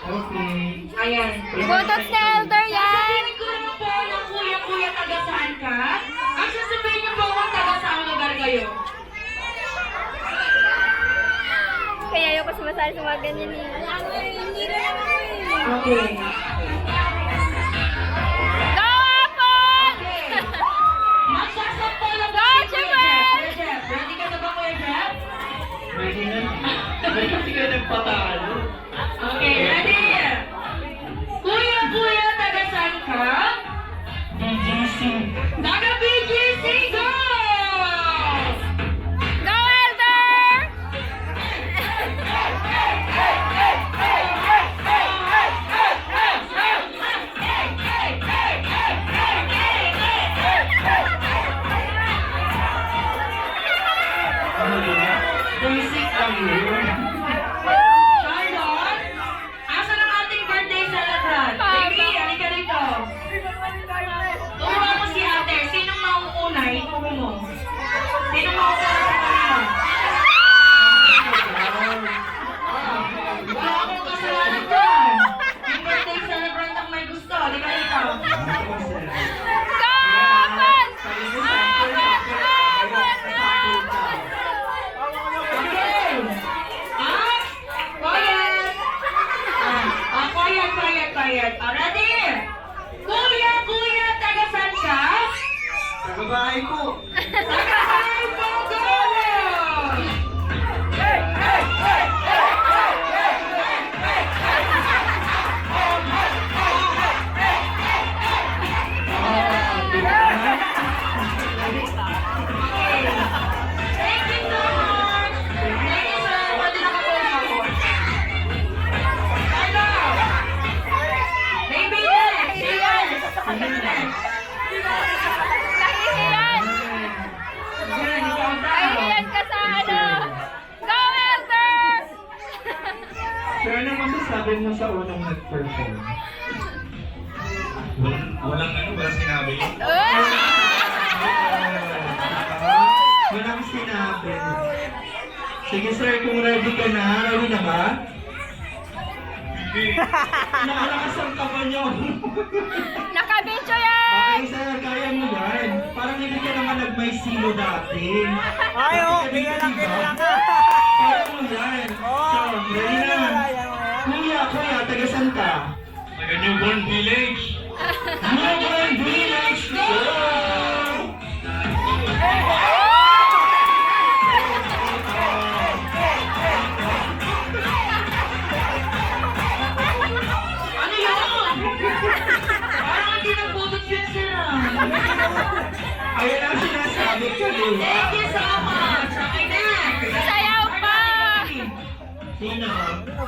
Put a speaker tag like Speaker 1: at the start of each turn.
Speaker 1: Okay.
Speaker 2: Ayan.
Speaker 3: Buntot na elder yan.
Speaker 2: Sasabihin ko naman po ng kuya-kuya taga saan ka. Ang sasabihin niyo po kung taga saan lugar kayo.
Speaker 3: Kaya ayoko sumasali sa mga ganyan eh.
Speaker 2: Okay.
Speaker 3: Go, Apple!
Speaker 2: Okay. Magsasampol lang
Speaker 3: Go,
Speaker 2: si Kuya
Speaker 3: Jewel!
Speaker 2: Jeff. Kuya Jeff, ready ka na ba Kuya Jeff?
Speaker 1: Ready na? Kasi ka nagpatalo.
Speaker 2: Okay, ready? Kuya-kuya, taga saan ka?
Speaker 1: BGC.
Speaker 2: Taga BGC, go!
Speaker 3: Go, elder!
Speaker 1: Ano yun? Basic lang yun.
Speaker 2: Charlotte, asan ang ating birthday celebrant? Baby, halika rito. Turo mo si ate. Sinong mauuna? Ituro mo. Sinong mauuna sa kanila? Wala akong kasalanan dyan. Yung birthday celebrant ang may gusto. Halika rito.
Speaker 3: Go, Apple!
Speaker 2: Okay. Quiet. Quiet. Ready? Kuya, taga saan ka?
Speaker 1: Tagabahay ko.
Speaker 2: Tagahay mo, go! Thank you so much. Thank you, sir. Pwede na ka-pose ako. Ano? Baby next. Next.
Speaker 3: Kahihiyan!
Speaker 2: Yan, ikaw daw.
Speaker 3: Kahihiyan ka sa ano! Go, elder!
Speaker 1: Sir, ano masasabi mo sa unang nag-perform?
Speaker 4: Walang sinabi.
Speaker 1: Walang sinabi. Sige sir, kung ready ka na, ready na ba? Nakalakas ang kapa nyo.
Speaker 3: Nakabidyo yan!
Speaker 1: Okay sir, kaya mo yan. Parang hindi ka naman nag-may silo dati.
Speaker 5: Ay, oh, bigyan lang ka.
Speaker 1: Kaya mo yan. So, ready na. Kuya, taga saan ka?
Speaker 4: Taga Newborn Village.
Speaker 1: Newborn Village, go!
Speaker 2: Ano yun? Parang hindi nagbutot yun sila.
Speaker 1: Ayun ang sinasabi ko, di ba?